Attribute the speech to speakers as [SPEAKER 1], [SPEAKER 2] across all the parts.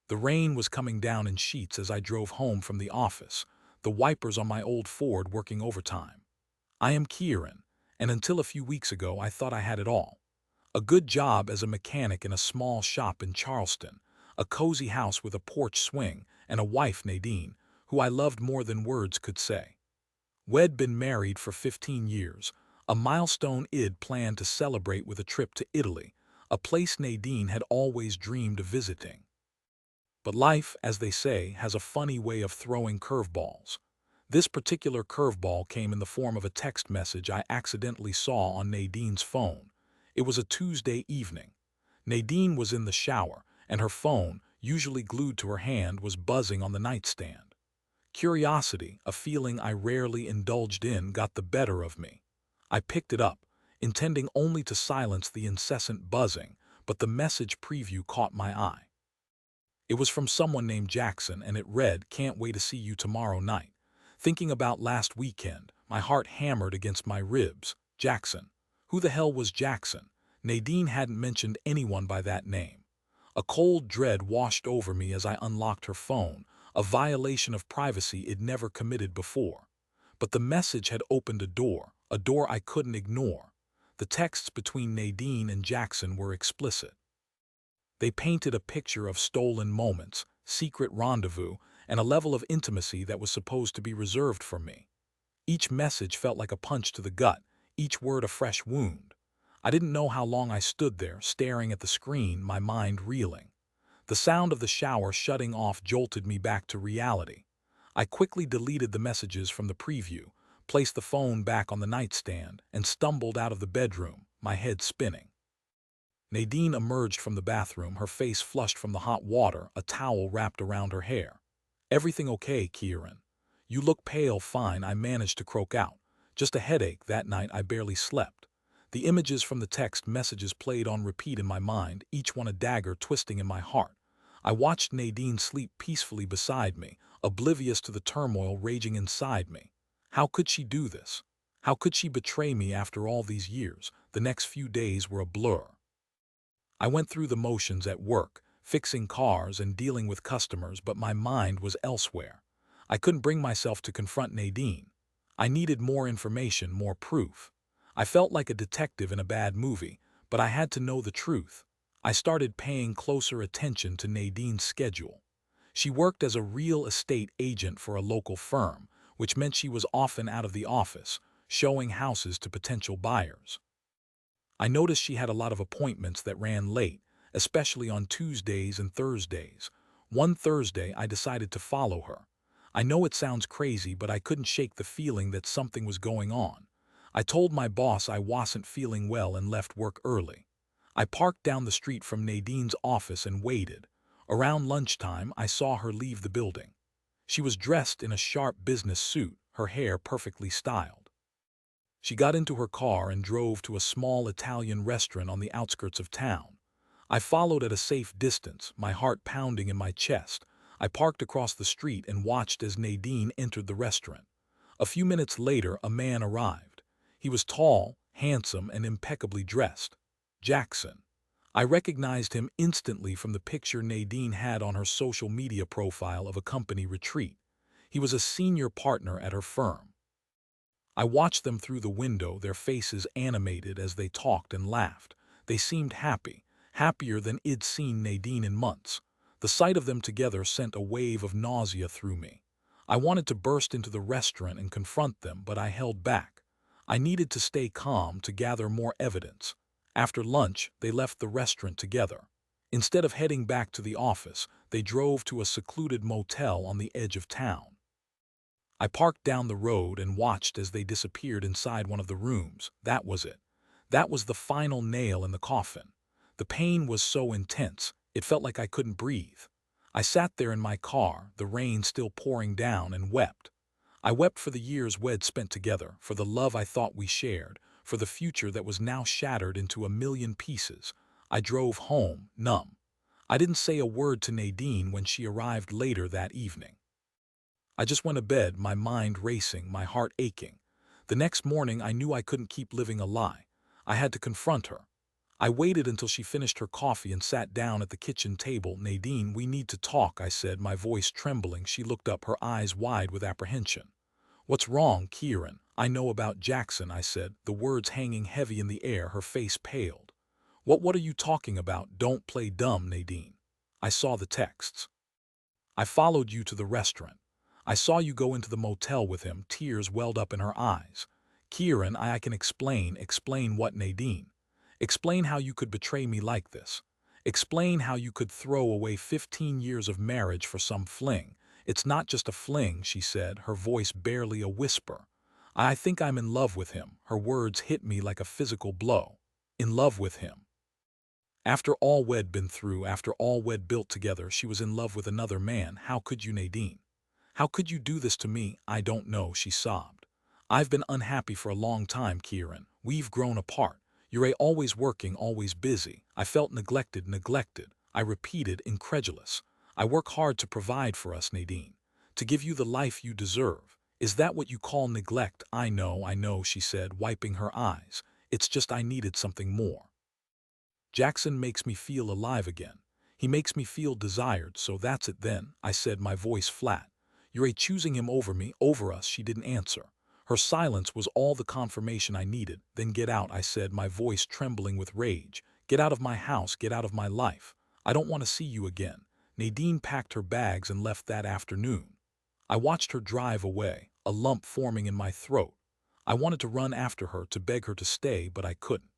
[SPEAKER 1] The rain was coming down in sheets as I drove home from the office, the wipers on my old Ford working overtime. I am Kieran, and until a few weeks ago I thought I had it all. A good job as a mechanic in a small shop in Charleston, a cozy house with a porch swing, and a wife, Nadine, who I loved more than words could say. We'd been married for 15 years, a milestone I'd planned to celebrate with a trip to Italy, a place Nadine had always dreamed of visiting. But life, as they say, has a funny way of throwing curveballs. This particular curveball came in the form of a text message I accidentally saw on Nadine's phone. It was a Tuesday evening. Nadine was in the shower, and her phone, usually glued to her hand, was buzzing on the nightstand. Curiosity, a feeling I rarely indulged in, got the better of me. I picked it up, intending only to silence the incessant buzzing, but the message preview caught my eye. It was from someone named Jaxon, and it read, "Can't wait to see you tomorrow night. Thinking about last weekend." My heart hammered against my ribs. Jaxon. Who the hell was Jaxon? Nadine hadn't mentioned anyone by that name. A cold dread washed over me as I unlocked her phone, a violation of privacy I'd never committed before. But the message had opened a door I couldn't ignore. The texts between Nadine and Jaxon were explicit. They painted a picture of stolen moments, secret rendezvous, and a level of intimacy that was supposed to be reserved for me. Each message felt like a punch to the gut, each word a fresh wound. I didn't know how long I stood there, staring at the screen, my mind reeling. The sound of the shower shutting off jolted me back to reality. I quickly deleted the messages from the preview, placed the phone back on the nightstand, and stumbled out of the bedroom, my head spinning. Nadine emerged from the bathroom, her face flushed from the hot water, a towel wrapped around her hair. "Everything okay, Kieran? You look pale." "Fine," I managed to croak out. "Just a headache." That night I barely slept. The images from the text messages played on repeat in my mind, each one a dagger twisting in my heart. I watched Nadine sleep peacefully beside me, oblivious to the turmoil raging inside me. How could she do this? How could she betray me after all these years? The next few days were a blur. I went through the motions at work, fixing cars and dealing with customers, but my mind was elsewhere. I couldn't bring myself to confront Nadine. I needed more information, more proof. I felt like a detective in a bad movie, but I had to know the truth. I started paying closer attention to Nadine's schedule. She worked as a real estate agent for a local firm, which meant she was often out of the office, showing houses to potential buyers. I noticed she had a lot of appointments that ran late, especially on Tuesdays and Thursdays. One Thursday, I decided to follow her. I know it sounds crazy, but I couldn't shake the feeling that something was going on. I told my boss I wasn't feeling well and left work early. I parked down the street from Nadine's office and waited. Around lunchtime, I saw her leave the building. She was dressed in a sharp business suit, her hair perfectly styled. She got into her car and drove to a small Italian restaurant on the outskirts of town. I followed at a safe distance, my heart pounding in my chest. I parked across the street and watched as Nadine entered the restaurant. A few minutes later, a man arrived. He was tall, handsome, and impeccably dressed. Jaxon. I recognized him instantly from the picture Nadine had on her social media profile of a company retreat. He was a senior partner at her firm. I watched them through the window, their faces animated as they talked and laughed. They seemed happy, happier than I'd seen Nadine in months. The sight of them together sent a wave of nausea through me. I wanted to burst into the restaurant and confront them, but I held back. I needed to stay calm, to gather more evidence. After lunch, they left the restaurant together. Instead of heading back to the office, they drove to a secluded motel on the edge of town. I parked down the road and watched as they disappeared inside one of the rooms. That was it. That was the final nail in the coffin. The pain was so intense, it felt like I couldn't breathe. I sat there in my car, the rain still pouring down, and wept. I wept for the years we'd spent together, for the love I thought we shared, for the future that was now shattered into a million pieces. I drove home, numb. I didn't say a word to Nadine when she arrived later that evening. I just went to bed, my mind racing, my heart aching. The next morning I knew I couldn't keep living a lie. I had to confront her. I waited until she finished her coffee and sat down at the kitchen table. "Nadine, we need to talk," I said, my voice trembling. She looked up, her eyes wide with apprehension. "What's wrong, Kieran?" "I know about Jaxon," I said, the words hanging heavy in the air. Her face paled. What are you talking about?" "Don't play dumb, Nadine. I saw the texts. I followed you to the restaurant. I saw you go into the motel with him." Tears welled up in her eyes. "Kieran, I can explain." "Explain what, Nadine?" "Explain how you could betray me like this. Explain how you could throw away 15 years of marriage for some fling." "It's not just a fling," she said, her voice barely a whisper. "I think I'm in love with him." Her words hit me like a physical blow. In love with him. After all we'd been through, after all we'd built together, she was in love with another man. "How could you, Nadine? How could you do this to me?" "I don't know," she sobbed. "I've been unhappy for a long time, Kieran. We've grown apart. You're always working, always busy. I felt neglected. I repeated, incredulous. I work hard to provide for us, Nadine. To give you the life you deserve. Is that what you call neglect?" I know," she said, wiping her eyes. "It's just I needed something more. Jaxon makes me feel alive again. He makes me feel desired, so that's it then," I said, my voice flat. "You're choosing him over me, over us." She didn't answer. Her silence was all the confirmation I needed. "Then get out," I said, my voice trembling with rage. "Get out of my house, get out of my life. I don't want to see you again." Nadine packed her bags and left that afternoon. I watched her drive away, a lump forming in my throat. I wanted to run after her, to beg her to stay, but I couldn't.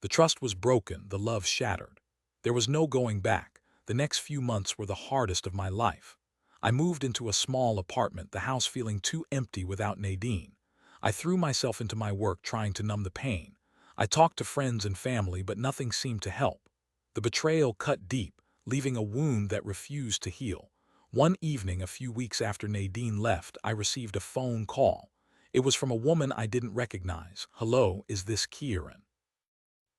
[SPEAKER 1] The trust was broken, the love shattered. There was no going back. The next few months were the hardest of my life. I moved into a small apartment, the house feeling too empty without Nadine. I threw myself into my work, trying to numb the pain. I talked to friends and family, but nothing seemed to help. The betrayal cut deep, leaving a wound that refused to heal. One evening, a few weeks after Nadine left, I received a phone call. It was from a woman I didn't recognize. "Hello, is this Kieran?"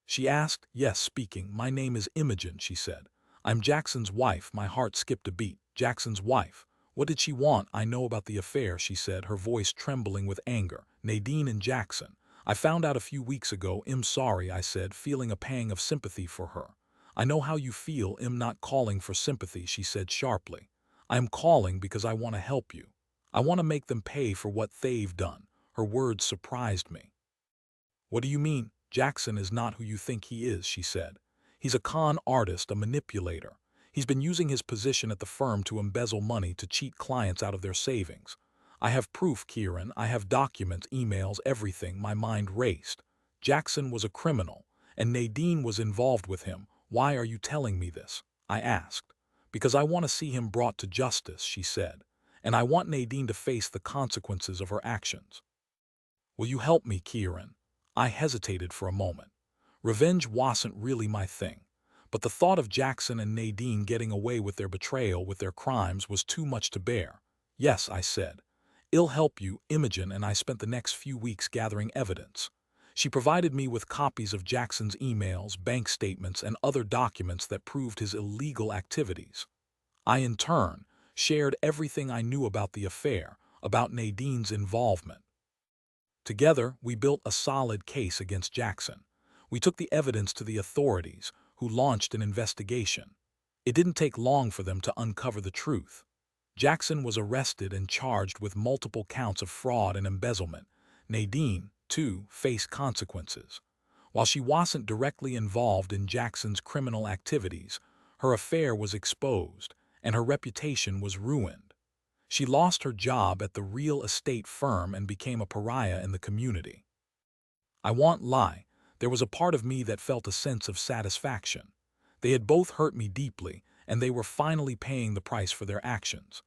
[SPEAKER 1] she asked. "Yes, speaking." "My name is Imogen," she said. "I'm Jaxon's wife." My heart skipped a beat. Jaxon's wife. What did she want? "I know about the affair," she said, her voice trembling with anger. "Nadine and Jaxon. I found out a few weeks ago." "I'm sorry," I said, feeling a pang of sympathy for her. "I know how you feel." "I'm not calling for sympathy," she said sharply. "I am calling because I want to help you. I want to make them pay for what they've done." Her words surprised me. "What do you mean?" "Jaxon is not who you think he is," she said. "He's a con artist, a manipulator. He's been using his position at the firm to embezzle money, to cheat clients out of their savings. I have proof, Kieran. I have documents, emails, everything." My mind raced. Jaxon was a criminal, and Nadine was involved with him. "Why are you telling me this?" I asked. "Because I want to see him brought to justice," she said. "And I want Nadine to face the consequences of her actions." "Will you help me, Kieran?" I hesitated for a moment. Revenge wasn't really my thing. But the thought of Jaxon and Nadine getting away with their betrayal, with their crimes, was too much to bear. "Yes," I said. "I'll help you." Imogen and I spent the next few weeks gathering evidence. She provided me with copies of Jaxon's emails, bank statements, and other documents that proved his illegal activities. I, in turn, shared everything I knew about the affair, about Nadine's involvement. Together, we built a solid case against Jaxon. We took the evidence to the authorities, who launched an investigation. It didn't take long for them to uncover the truth. Jaxon was arrested and charged with multiple counts of fraud and embezzlement. Nadine, too, faced consequences. While she wasn't directly involved in Jaxon's criminal activities, her affair was exposed, and her reputation was ruined. She lost her job at the real estate firm and became a pariah in the community. I won't lie, there was a part of me that felt a sense of satisfaction. They had both hurt me deeply, and they were finally paying the price for their actions.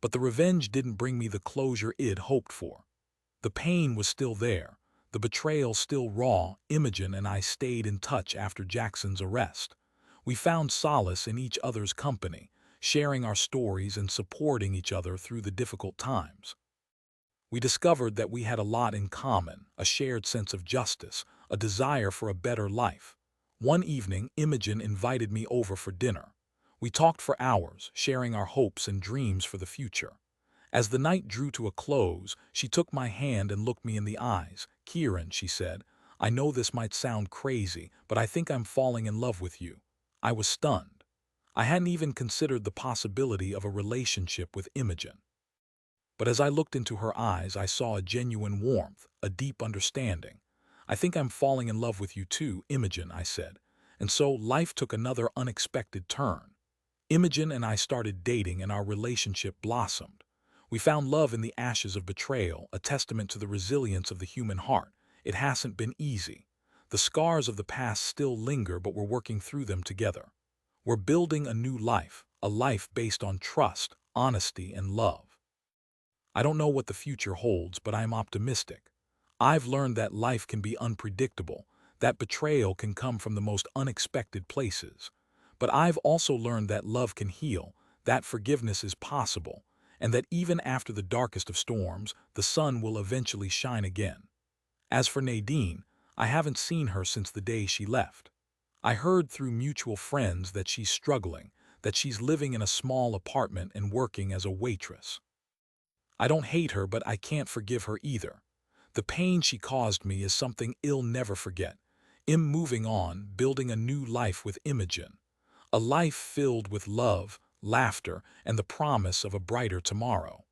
[SPEAKER 1] But the revenge didn't bring me the closure I'd hoped for. The pain was still there, the betrayal still raw. Imogen and I stayed in touch after Jaxon's arrest. We found solace in each other's company, sharing our stories and supporting each other through the difficult times. We discovered that we had a lot in common, a shared sense of justice, a desire for a better life. One evening, Imogen invited me over for dinner. We talked for hours, sharing our hopes and dreams for the future. As the night drew to a close, she took my hand and looked me in the eyes. "Kieran," she said, I know this might sound crazy, but I think I'm falling in love with you." I was stunned. I hadn't even considered the possibility of a relationship with Imogen. But as I looked into her eyes, I saw a genuine warmth, a deep understanding. "I think I'm falling in love with you too, Imogen," I said. And so life took another unexpected turn. Imogen and I started dating and our relationship blossomed. We found love in the ashes of betrayal, a testament to the resilience of the human heart. It hasn't been easy. The scars of the past still linger, but we're working through them together. We're building a new life, a life based on trust, honesty, and love. I don't know what the future holds, but I'm optimistic. I've learned that life can be unpredictable, that betrayal can come from the most unexpected places. But I've also learned that love can heal, that forgiveness is possible, and that even after the darkest of storms, the sun will eventually shine again. As for Nadine, I haven't seen her since the day she left. I heard through mutual friends that she's struggling, that she's living in a small apartment and working as a waitress. I don't hate her, but I can't forgive her either. The pain she caused me is something I'll never forget. I'm moving on, building a new life with Imogen. A life filled with love, laughter, and the promise of a brighter tomorrow.